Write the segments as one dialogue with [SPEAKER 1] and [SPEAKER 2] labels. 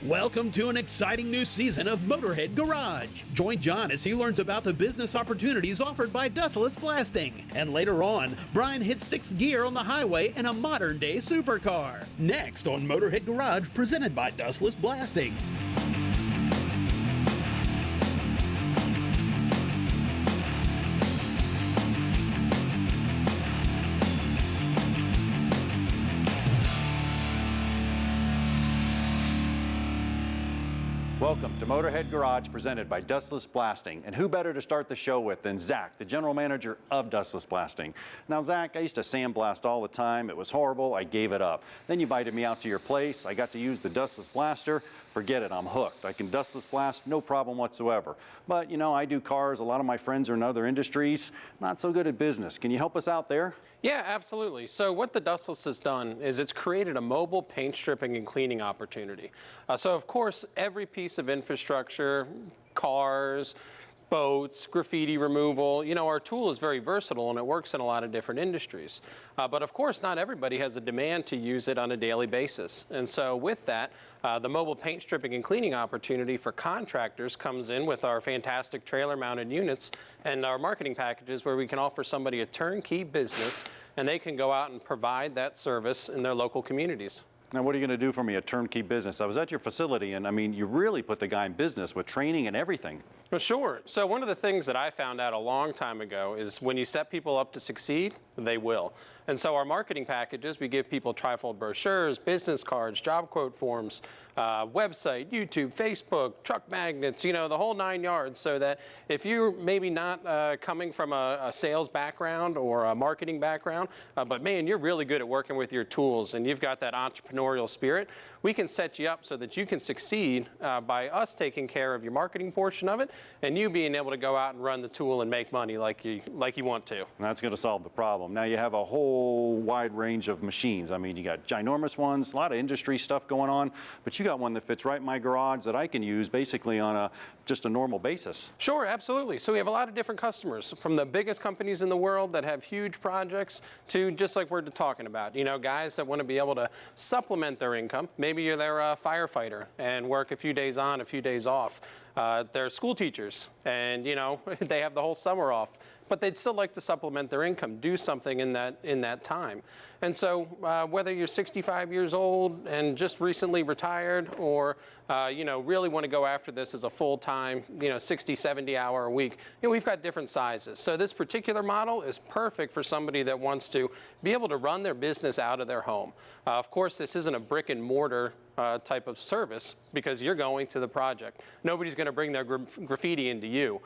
[SPEAKER 1] Welcome to an exciting new season of Motorhead Garage. Join John as he learns about the business opportunities offered by Dustless Blasting. And later on, Brian hits sixth gear on the highway in a modern-day supercar. Next on Motorhead Garage, presented by Dustless Blasting.
[SPEAKER 2] Welcome to Motorhead Garage, presented by Dustless Blasting. And who better to start the show with than Zach, the general manager of Dustless Blasting. Now, Zach, I used to sandblast all the time. It was horrible. I gave it up. Then you invited me out to your place. I got to use the Dustless Blaster. Forget it, I'm hooked. I can dustless blast, no problem whatsoever. But, you know, I do cars. A lot of my friends are in other industries. Not so good at business. Can you help us out there?
[SPEAKER 3] Yeah, absolutely. So what the Dustless has done is it's created a mobile paint stripping and cleaning opportunity. So of course, every piece of infrastructure, cars, boats, graffiti removal, you know, our tool is very versatile and it works in a lot of different industries. But of course, not everybody has a demand to use it on a daily basis. And so with that, the mobile paint stripping and cleaning opportunity for contractors comes in with our fantastic trailer mounted units and our marketing packages where we can offer somebody a turnkey business and they can go out and provide that service in their local communities.
[SPEAKER 2] Now, what are you going to do for me, a turnkey business? I was at your facility, and I mean, you really put the guy in business with training and everything.
[SPEAKER 3] Well, sure. So one of the things that I found out a long time ago is when you set people up to succeed, they will. And so our marketing packages, we give people trifold brochures, business cards, job quote forms, website, YouTube, Facebook, truck magnets, you know, the whole 9 yards, so that if you're maybe not coming from a sales background or a marketing background, but man, you're really good at working with your tools and you've got that entrepreneurial spirit, we can set you up so that you can succeed by us taking care of your marketing portion of it and you being able to go out and run the tool and make money like you want to.
[SPEAKER 2] And that's going to solve the problem. Now you have a whole wide range of machines. I mean, you got ginormous ones, a lot of industry stuff going on, but you got one that fits right in my garage that I can use basically on just a normal basis.
[SPEAKER 3] Sure, absolutely. So we have a lot of different customers, from the biggest companies in the world that have huge projects to just like we're talking about, you know, guys that want to be able to supplement their income. Maybe you're their firefighter and work a few days on, a few days off. They're school teachers and, you know, they have the whole summer off, but they'd still like to supplement their income, do something in that time. And so whether you're 65 years old and just recently retired or, you know, really want to go after this as a full-time, you know, 60, 70 hour a week, you know, we've got different sizes. So this particular model is perfect for somebody that wants to be able to run their business out of their home. Of course, this isn't a brick and mortar type of service because you're going to the project. Nobody's going to bring their graffiti into you.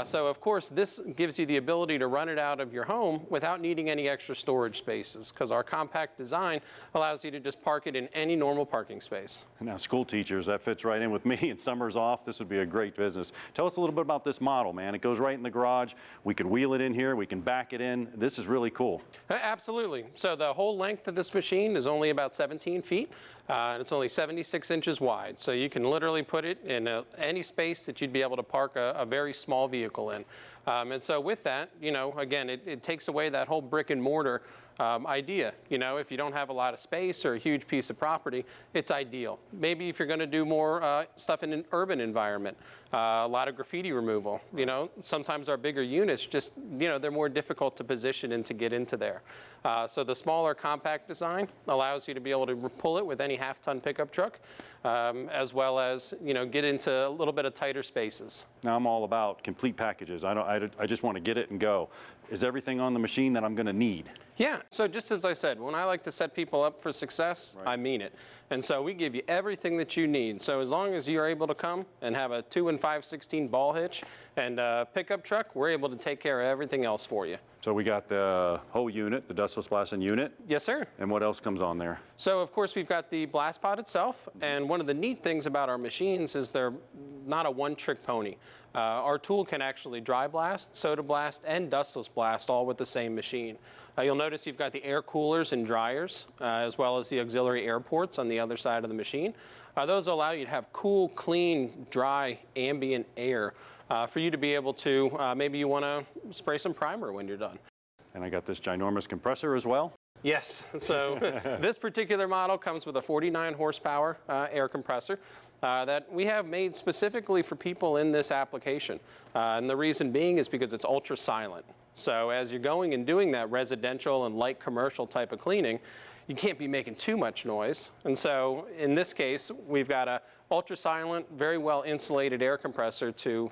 [SPEAKER 3] So of course this gives you the ability to run it out of your home without needing any extra storage spaces because our compact design allows you to just park it in any normal parking space.
[SPEAKER 2] Now school teachers, that fits right in with me, and summer's off. This would be a great business. Tell us a little bit about this model, man. It goes right in the garage. We could wheel it in here. We can back it in. This is really cool.
[SPEAKER 3] Absolutely. So the whole length of this machine is only about 17 feet. It's only 76 inches wide. So you can literally put it in any space that you'd be able to park a very small vehicle in. And so with that, you know, again, it takes away that whole brick and mortar idea. You know, if you don't have a lot of space or a huge piece of property, it's ideal. Maybe if you're going to do more stuff in an urban environment, a lot of graffiti removal, you know, sometimes our bigger units just, you know, they're more difficult to position and to get into there. So the smaller compact design allows you to be able to pull it with any half-ton pickup truck, as well as, you know, get into a little bit of tighter spaces.
[SPEAKER 2] Now I'm all about complete packages. I just want to get it and go. Is everything on the machine that I'm going to need?
[SPEAKER 3] Yeah, so just as I said, when I like to set people up for success, right, I mean it. And so we give you everything that you need. So as long as you're able to come and have a 2 5/16 ball hitch and a pickup truck, we're able to take care of everything else for you.
[SPEAKER 2] So we got the whole unit, the Dustless Blasting unit.
[SPEAKER 3] Yes, sir.
[SPEAKER 2] And what else comes on there?
[SPEAKER 3] So of course we've got the blast pod itself, and one of the neat things about our machines is they're not a one-trick pony. Our tool can actually dry blast, soda blast, and dustless blast all with the same machine. You'll notice you've got the air coolers and dryers, as well as the auxiliary air ports on the other side of the machine. Those allow you to have cool, clean, dry, ambient air for you to be able to, maybe you want to spray some primer when you're done.
[SPEAKER 2] And I got this ginormous compressor as well.
[SPEAKER 3] Yes, so this particular model comes with a 49 horsepower air compressor that we have made specifically for people in this application. And the reason being is because it's ultra silent. So as you're going and doing that residential and light commercial type of cleaning, you can't be making too much noise. And so in this case, we've got a ultra silent, very well insulated air compressor to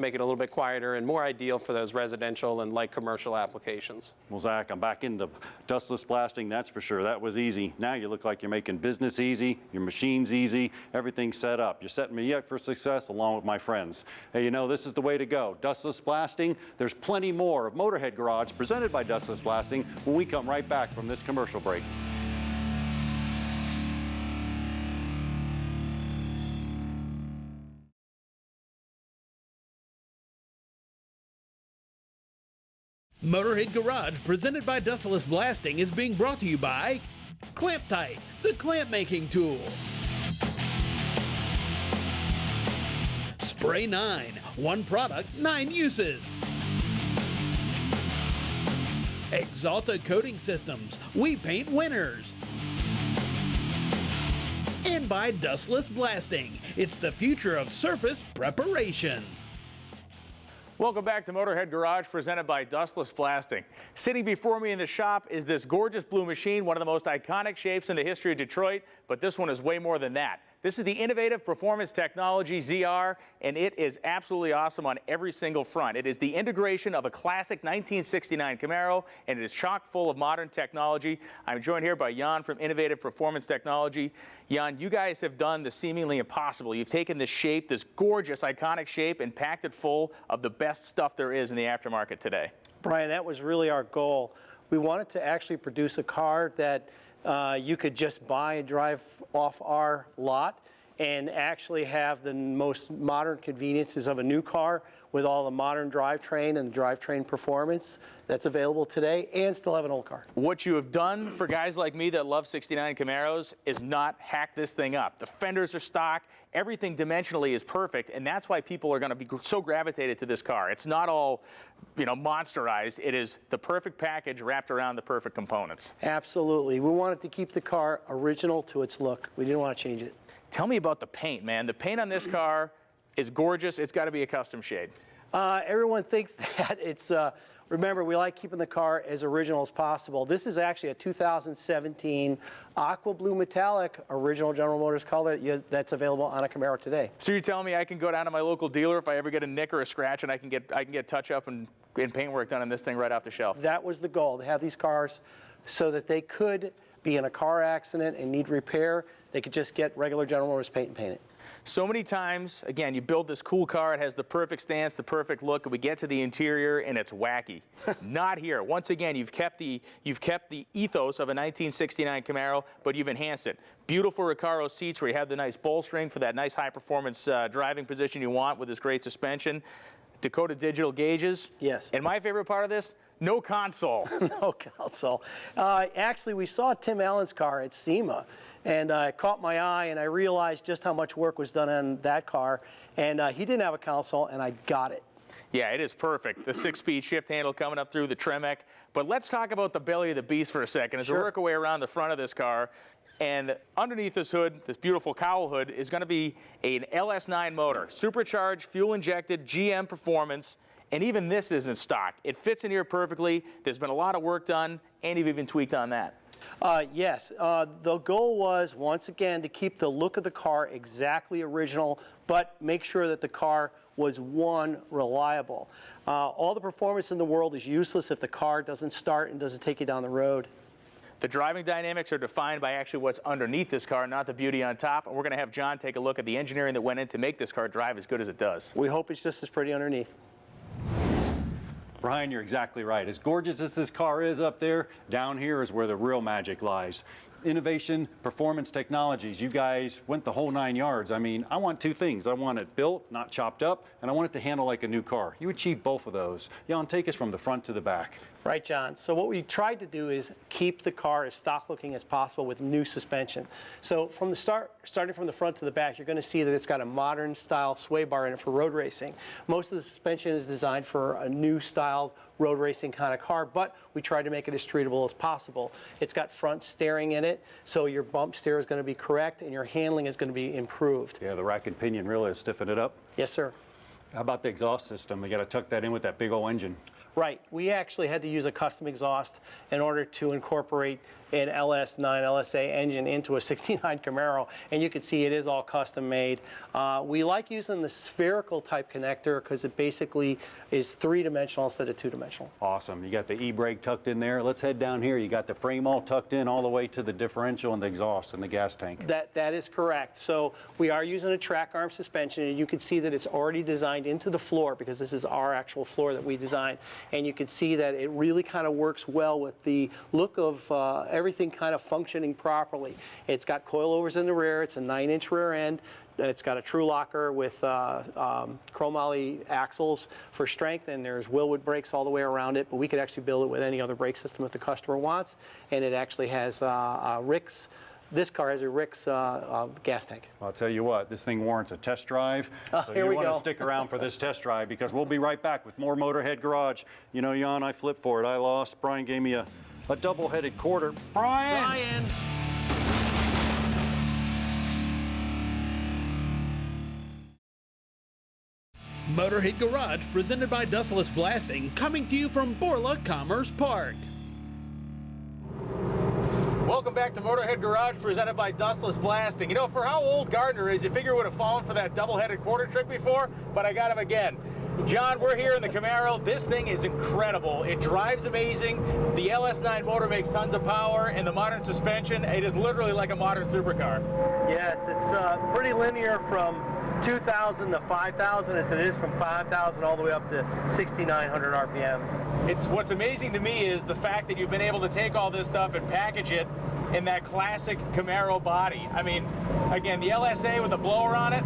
[SPEAKER 3] make it a little bit quieter and more ideal for those residential and light commercial applications.
[SPEAKER 2] Well, Zach, I'm back into dustless blasting, that's for sure. That was easy. Now you look like you're making business easy, your machine's easy, everything's set up. You're setting me up for success along with my friends. Hey, you know, this is the way to go. Dustless blasting, there's plenty more of Motorhead Garage presented by Dustless Blasting when we come right back from this commercial break.
[SPEAKER 1] Motorhead Garage, presented by Dustless Blasting, is being brought to you by Clamp Tight, the clamp making tool. Spray 9, one product, 9 uses. Exalta Coating Systems, we paint winners. And by Dustless Blasting, it's the future of surface preparation.
[SPEAKER 4] Welcome back to Motorhead Garage, presented by Dustless Blasting. Sitting before me in the shop is this gorgeous blue machine, one of the most iconic shapes in the history of Detroit, but this one is way more than that. This is the innovative performance technology ZR, and it is absolutely awesome on every single front. It is the integration of a classic 1969 Camaro, and it is chock full of modern technology. I'm joined here by Jan from Innovative Performance Technology. Jan, you guys have done the seemingly impossible. You've taken this shape, this gorgeous, iconic shape, and packed it full of the best stuff there is in the aftermarket today.
[SPEAKER 5] Brian, that was really our goal. We wanted to actually produce a car that you could just buy and drive off our lot and actually have the most modern conveniences of a new car with all the modern drivetrain and drivetrain performance that's available today, and still have an old car. What you have done for guys like me that love 69 Camaros is not hack this thing up. The fenders are stock, everything dimensionally is perfect, and that's why people are going to be so gravitated to this car. It's not all, you know, monsterized. It is the perfect package wrapped around the perfect components. Absolutely. We wanted to keep the car original to its look. We didn't want to change it. Tell me about the paint, man. The paint on this car is gorgeous. It's got to be a custom shade. Everyone thinks that. It's remember, we like keeping the car as original as possible. This is actually a 2017 aqua blue metallic original General Motors color that's available on a Camaro today. So you're telling me I can go down to my local dealer if I ever get a nick or a scratch, and I can get touch up and paint work done on this thing right off the shelf? That was the goal, to have these cars so that they could be in a car accident and need repair. They could just get regular General Motors paint and paint it. So many times, again, you build this cool car, it has the perfect stance, the perfect look, and we get to the interior and it's wacky. Not here. Once again, you've kept the ethos of a 1969 Camaro, but you've enhanced it. Beautiful Recaro seats where you have the nice bolstering for that nice high-performance driving position you want with this great suspension. Dakota digital gauges. Yes. And my favorite part of this, no console. No console. Actually, we saw Tim Allen's car at SEMA, and it caught my eye, and I realized just how much work was done on that car. And he didn't have a console, and I got it. Yeah, it is perfect. The 6-speed shift handle coming up through the Tremec. But let's talk about the belly of the beast for a second as we work our way around the front of this car. And underneath this hood, this beautiful cowl hood, is going to be an LS9 motor, supercharged, fuel-injected, GM performance. And even this isn't stock. It fits in here perfectly. There's been a lot of work done, and you've even tweaked on that. Yes. The goal was, once again, to keep the look of the car exactly original, but make sure that the car was, one, reliable. All the performance in the world is useless if the car doesn't start and doesn't take you down the road. The driving dynamics are defined by actually what's underneath this car, not the beauty on top. And we're going to have John take a look at the engineering that went in to make this car drive as good as it does. We hope it's just as pretty underneath.
[SPEAKER 2] Brian, you're exactly right. As gorgeous as this car is up there, down here is where the real magic lies. Innovation, performance technologies. You guys went the whole 9 yards. I mean, I want two things. I want it built, not chopped up, and I want it to handle like a new car. You achieved both of those. Jan, take us from the front to the back.
[SPEAKER 5] Right, John. So what we tried to do is keep the car as stock looking as possible with new suspension. So from the starting from the front to the back, you're going to see that it's got a modern style sway bar in it for road racing. Most of the suspension is designed for a new style road racing kind of car, but we tried to make it as streetable as possible. It's got front steering in it, so your bump steer is going to be correct and your handling is going to be improved.
[SPEAKER 2] Yeah, the rack and pinion really is stiffened it up.
[SPEAKER 5] Yes, sir.
[SPEAKER 2] How about the exhaust system? We got to tuck that in with that big old engine.
[SPEAKER 5] Right. We actually had to use a custom exhaust in order to incorporate an LS9 LSA engine into a 69 Camaro, and you can see it is all custom made. We like using the spherical type connector because it basically is 3-dimensional instead of 2-dimensional.
[SPEAKER 2] Awesome. You got the e-brake tucked in there. Let's head down here. You got the frame all tucked in all the way to the differential and the exhaust and the gas tank.
[SPEAKER 5] That is correct. So we are using a track arm suspension, and you can see that it's already designed into the floor because this is our actual floor that we designed. And you can see that it really kind of works well with the look of everything kind of functioning properly. It's got coilovers in the rear. It's a 9-inch rear end. It's got a true locker with chromoly axles for strength, and there's Wilwood brakes all the way around it, but we could actually build it with any other brake system if the customer wants. And it actually has Rick's. This car has a Rick's gas tank.
[SPEAKER 2] Well, I'll tell you what, this thing warrants a test drive. So
[SPEAKER 5] here we
[SPEAKER 2] want to
[SPEAKER 5] go.
[SPEAKER 2] stick around for this test drive because we'll be right back with more Motorhead Garage. You know, Jan, I flipped for it. I lost. Brian gave me a double-headed quarter. Brian!
[SPEAKER 1] Motorhead Garage, presented by Dustless Blasting, coming to you from Borla Commerce Park.
[SPEAKER 4] Welcome back to Motorhead Garage, presented by Dustless Blasting. You know, for how old Gardner is, you figure would have fallen for that double-headed quarter trick before, but I got him again. John, we're here in the Camaro. This thing is incredible. It drives amazing. The LS9 motor makes tons of power, and the modern suspension, it is literally like a modern supercar.
[SPEAKER 5] Yes, it's pretty linear from 2,000 to 5,000 as it is from 5,000 all the way up to 6,900 RPMs.
[SPEAKER 4] What's amazing to me is the fact that you've been able to take all this stuff and package it in that classic Camaro body. I mean, again, the LSA with the blower on it,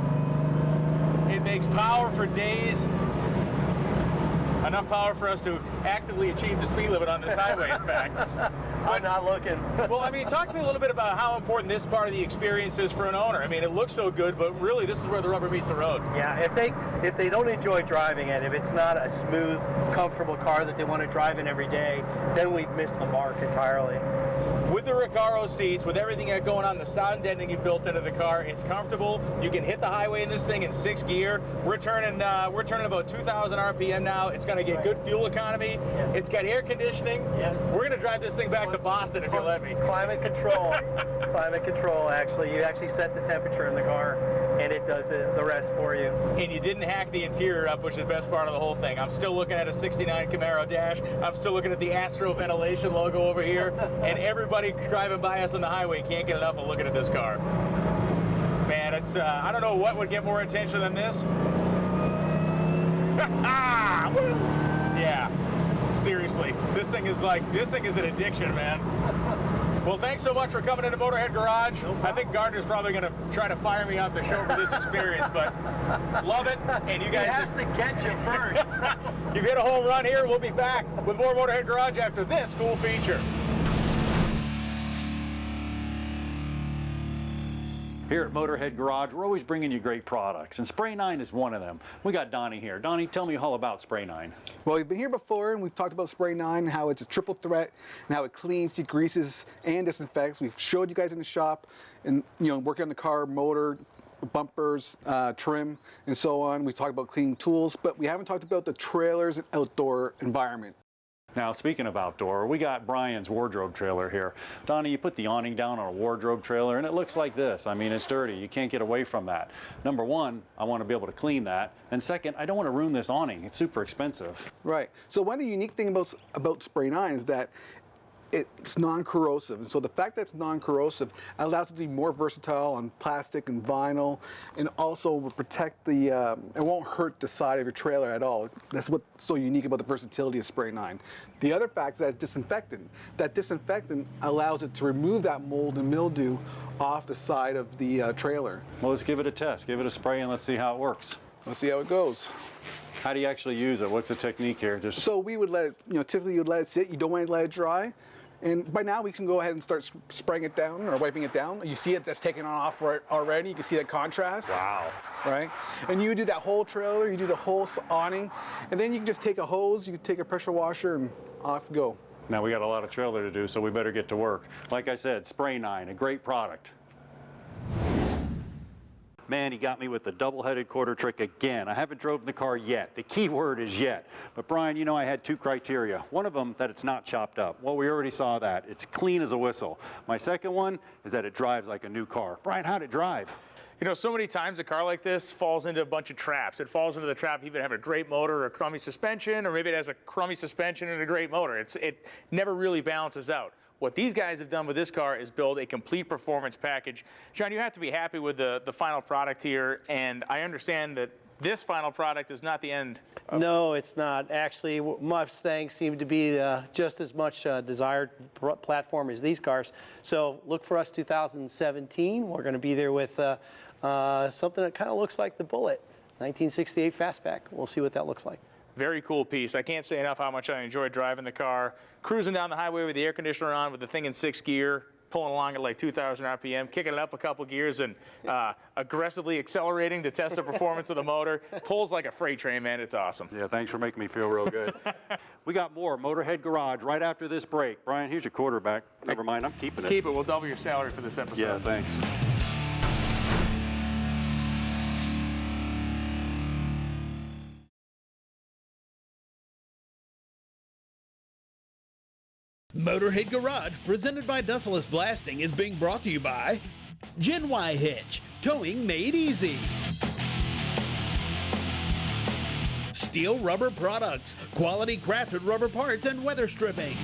[SPEAKER 4] it makes power for days. Enough power for us to actively achieve the speed limit on this highway, in fact.
[SPEAKER 5] I'm not looking.
[SPEAKER 4] Well, I mean, talk to me a little bit about how important this part of the experience is for an owner. I mean, it looks so good, but really this is where the rubber meets the road.
[SPEAKER 5] Yeah, if they don't enjoy driving it, if it's not a smooth, comfortable car that they want to drive in every day, then we've missed the mark entirely.
[SPEAKER 4] With the Recaro seats, with everything going on, the sound deadening you built into the car, it's comfortable. You can hit the highway in this thing in 6th gear. We're turning about 2,000 RPM now. It's going to get good fuel economy.
[SPEAKER 5] Yes.
[SPEAKER 4] It's got air conditioning.
[SPEAKER 5] Yeah.
[SPEAKER 4] We're going to drive this thing back to Boston if you let me.
[SPEAKER 5] Climate control. Climate control, actually. You actually set the temperature in the car, and it does the rest for you.
[SPEAKER 4] And you didn't hack the interior up, which is the best part of the whole thing. I'm still looking at a 69 Camaro dash. I'm still looking at the Astro ventilation logo over here. And everybody driving by us on the highway can't get enough of looking at this car. Man, it's I don't know what would get more attention than this. Yeah, seriously, this thing is an addiction, man. Well, thanks so much for coming into Motorhead Garage. I think Gardner's probably going to try to fire me off the show for this experience, but love it. And you guys
[SPEAKER 5] He has to catch you first.
[SPEAKER 4] You've hit a home run here. We'll be back with more Motorhead Garage after this cool feature.
[SPEAKER 2] Here at Motorhead Garage, we're always bringing you great products, and Spray 9 is one of them. We got Donnie here. Donnie, tell me all about Spray 9.
[SPEAKER 6] Well, we've been here before, and we've talked about Spray 9, how it's a triple threat, and how it cleans, degreases, and disinfects. We've showed you guys in the shop, and working on the car, motor, bumpers, trim, and so on. We talked about cleaning tools, but we haven't talked about the trailers and outdoor environment.
[SPEAKER 2] Now, speaking of outdoor, we got Brian's wardrobe trailer here. Donnie, you put the awning down on a wardrobe trailer, and it looks like this. I mean, it's dirty. You can't get away from that. Number one, I want to be able to clean that. And second, I don't want to ruin this awning. It's super expensive.
[SPEAKER 6] Right. So one of the unique things about Spray 9 is that it's non-corrosive, and so the fact that it's non-corrosive allows it to be more versatile on plastic and vinyl, and also will protect the, it won't hurt the side of your trailer at all. That's what's so unique about the versatility of Spray 9. The other fact is that it's disinfectant. That disinfectant allows it to remove that mold and mildew off the side of the trailer.
[SPEAKER 2] Well, let's give it a test. Give it a spray and let's see how it works.
[SPEAKER 6] Let's see how it goes.
[SPEAKER 2] How do you actually use it? What's the technique here?
[SPEAKER 6] So we would let it, typically you would let it sit. You don't want to let it dry. And by now we can go ahead and start spraying it down or wiping it down. You see it that's taken off already. You can see that contrast.
[SPEAKER 4] Wow.
[SPEAKER 6] Right? And you do that whole trailer, you do the whole awning, and then you can just take a hose, you can take a pressure washer, and off you go.
[SPEAKER 2] Now we got a lot of trailer to do, so we better get to work. Like I said, Spray 9, a great product. Man, he got me with the double-headed quarter trick again. I haven't driven the car yet. The key word is yet. But Brian, you know I had 2 criteria. One of them, that it's not chopped up. Well, we already saw that. It's clean as a whistle. My second one is that it drives like a new car. Brian, how'd it drive?
[SPEAKER 4] You know, so many times a car like this falls into a bunch of traps. It falls into the trap of even having a great motor or a crummy suspension, or maybe it has a crummy suspension and a great motor. It never really balances out. What these guys have done with this car is build a complete performance package. John, you have to be happy with the final product here, and I understand that this final product is not the end.
[SPEAKER 5] No, it's not. Actually, Mustangs seem to be just as much desired platform as these cars. So look for us 2017. We're going to be there with something that kind of looks like the Bullet, 1968 Fastback. We'll see what that looks like.
[SPEAKER 4] Very cool piece. I can't say enough how much I enjoyed driving the car, cruising down the highway with the air conditioner on, with the thing in 6th gear, pulling along at like 2,000 RPM, kicking it up a couple gears, and aggressively accelerating to test the performance of the motor. Pulls like a freight train, man. It's awesome.
[SPEAKER 2] Yeah, thanks for making me feel real good. We got more Motorhead Garage right after this break. Brian, here's your quarterback. Never mind, I'm keeping it.
[SPEAKER 4] Keep it. We'll double your salary for this episode.
[SPEAKER 2] Yeah, thanks.
[SPEAKER 1] Motorhead Garage, presented by Dustless Blasting, is being brought to you by Gen Y Hitch, towing made easy. Steel Rubber Products, quality crafted rubber parts and weather stripping.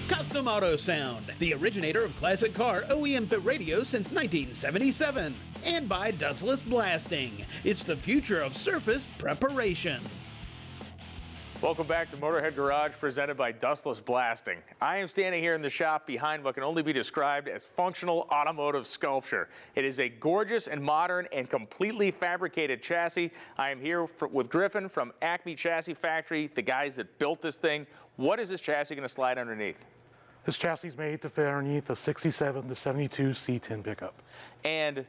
[SPEAKER 1] Custom Auto Sound, the originator of classic car OEM fit radio since 1977. And by Dustless Blasting, it's the future of surface preparation.
[SPEAKER 4] Welcome back to Motorhead Garage, presented by Dustless Blasting. I am standing here in the shop behind what can only be described as functional automotive sculpture. It is a gorgeous and modern and completely fabricated chassis. I am here with Griffin from Acme Chassis Factory, the guys that built this thing. What is this chassis going to slide underneath?
[SPEAKER 7] This chassis is made to fit underneath a 67 to 72 C10 pickup.
[SPEAKER 4] And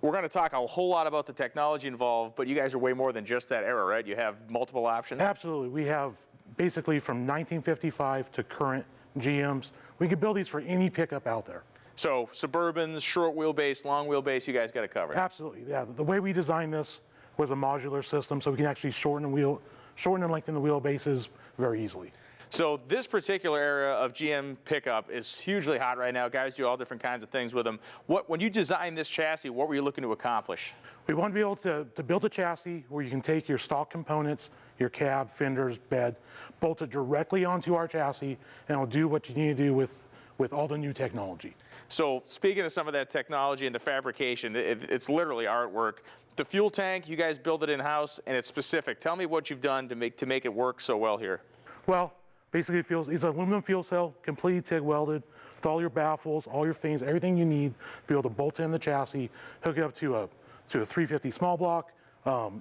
[SPEAKER 4] we're going to talk a whole lot about the technology involved, but you guys are way more than just that era, right? You have multiple options?
[SPEAKER 7] Absolutely. We have basically from 1955 to current GMs. We can build these for any pickup out there.
[SPEAKER 4] So Suburbans, short wheelbase, long wheelbase, you guys got it covered.
[SPEAKER 7] Absolutely. Yeah. The way we designed this was a modular system, so we can actually shorten and lengthen the wheelbases very easily.
[SPEAKER 4] So this particular era of GM pickup is hugely hot right now. Guys do all different kinds of things with them. When you designed this chassis, what were you looking to accomplish?
[SPEAKER 7] We want to be able to build a chassis where you can take your stock components, your cab, fenders, bed, bolt it directly onto our chassis, and it'll do what you need to do with all the new technology.
[SPEAKER 4] So speaking of some of that technology and the fabrication, it's literally artwork. The fuel tank, you guys build it in-house, and it's specific. Tell me what you've done to make it work so well here.
[SPEAKER 7] Well, basically, it's an aluminum fuel cell, completely TIG welded, with all your baffles, all your fins, everything you need to be able to bolt in the chassis, hook it up to a 350 small block.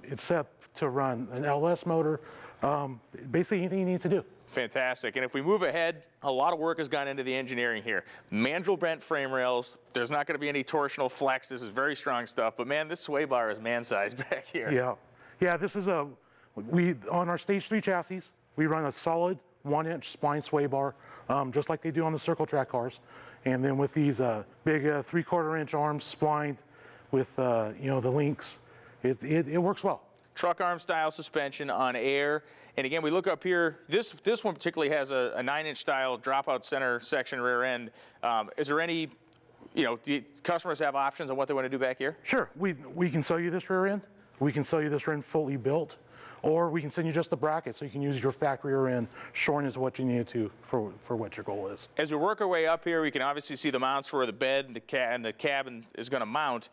[SPEAKER 7] It's set to run an LS motor, basically anything you need to do.
[SPEAKER 4] Fantastic. And if we move ahead, a lot of work has gone into the engineering here. Mandrel bent frame rails. There's not going to be any torsional flex. This is very strong stuff. But man, this sway bar is man-sized back here.
[SPEAKER 7] Yeah. This is on our Stage 3 chassis, we run a solid 1-inch spline sway bar, just like they do on the circle track cars. And then with these big 3/4-inch arms splined with the links, it works well.
[SPEAKER 4] Truck arm style suspension on air. And again, we look up here, this one particularly has a 9-inch style dropout center section rear end. Is there any, do customers have options on what they want to do back here?
[SPEAKER 7] Sure, we can sell you this rear end. We can sell you this rear end fully built. Or we can send you just the bracket so you can use your factory rear end, shorten is what you need to for what your goal is.
[SPEAKER 4] As we work our way up here, we can obviously see the mounts for the bed and the cabin is going to mount.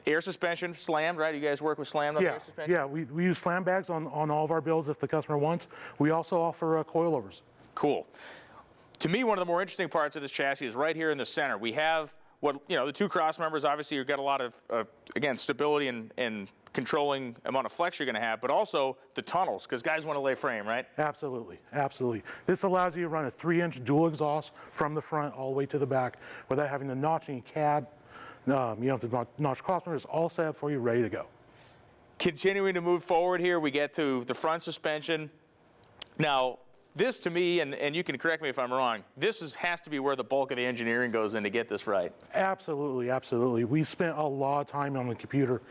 [SPEAKER 4] Air suspension, slammed, right? You guys work with slammed air suspension?
[SPEAKER 7] Yeah, we use slam bags on all of our builds if the customer wants. We also offer coilovers.
[SPEAKER 4] Cool. To me, one of the more interesting parts of this chassis is right here in the center. We have what, you know, the two cross members, obviously you've got a lot of, again, stability and controlling amount of flex you're going to have, but also the tunnels, because guys want to lay frame, right?
[SPEAKER 7] Absolutely, absolutely. This allows you to run a 3-inch dual exhaust from the front all the way to the back without having to notch any cab. You don't have to notch cross members, all set up for you, ready to go.
[SPEAKER 4] Continuing to move forward here, we get to the front suspension. Now, this to me, and you can correct me if I'm wrong, this has to be where the bulk of the engineering goes in to get this right.
[SPEAKER 7] Absolutely, absolutely. We spent a lot of time on the computer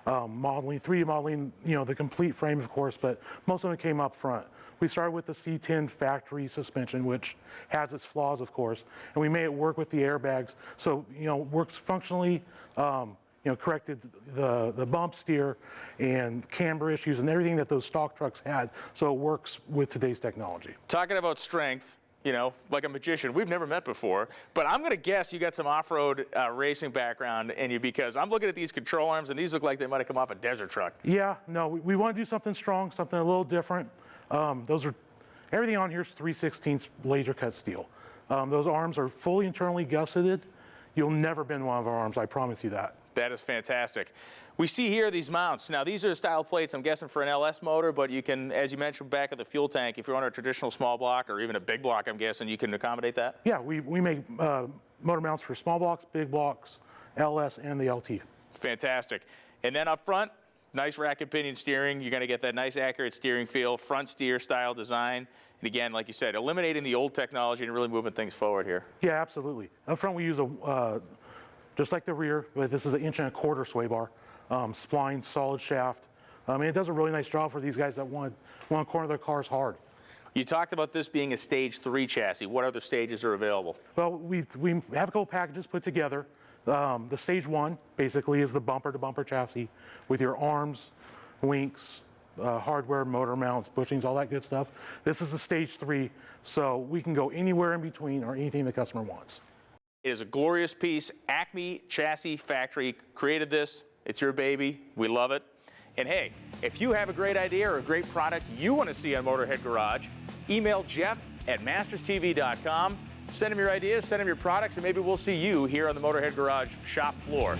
[SPEAKER 7] modeling, 3D modeling, you know, the complete frame, of course, but most of it came up front. We started with the C10 factory suspension, which has its flaws, of course, and we made it work with the airbags, so, you know, works functionally, you know, corrected the bump steer and camber issues and everything that those stock trucks had, so it works with today's technology.
[SPEAKER 4] Talking about strength, you know, like a magician, we've never met before, but I'm going to guess you got some off-road racing background in you, because I'm looking at these control arms and these look like they might have come off a desert truck.
[SPEAKER 7] Yeah, no, we want to do something strong, something a little different. Everything on here is 3/16 laser cut steel. Those arms are fully internally gusseted. You'll never bend one of our arms, I promise you that.
[SPEAKER 4] That is fantastic. We see here these mounts. Now, these are the style plates, I'm guessing, for an LS motor, but you can, as you mentioned, back of the fuel tank, if you're on a traditional small block or even a big block, I'm guessing, you can accommodate that?
[SPEAKER 7] Yeah, we make motor mounts for small blocks, big blocks, LS, and the LT.
[SPEAKER 4] Fantastic. And then up front, nice rack and pinion steering. You're going to get that nice accurate steering feel, front steer style design. And again, like you said, eliminating the old technology and really moving things forward here.
[SPEAKER 7] Yeah, absolutely. Up front, we use just like the rear, but this is an 1.25-inch sway bar, spline, solid shaft. And it does a really nice job for these guys that want to corner their cars hard.
[SPEAKER 4] You talked about this being a stage 3 chassis. What other stages are available?
[SPEAKER 7] Well, we have a couple packages put together. The stage 1 basically is the bumper-to-bumper chassis with your arms, links, hardware, motor mounts, bushings, all that good stuff. This is the stage 3, so we can go anywhere in between or anything the customer wants.
[SPEAKER 4] It is a glorious piece. Acme Chassis Factory created this. It's your baby. We love it. And hey, if you have a great idea or a great product you want to see on Motorhead Garage, email Jeff@masterstv.com. Send him your ideas, send him your products, and maybe we'll see you here on the Motorhead Garage shop floor.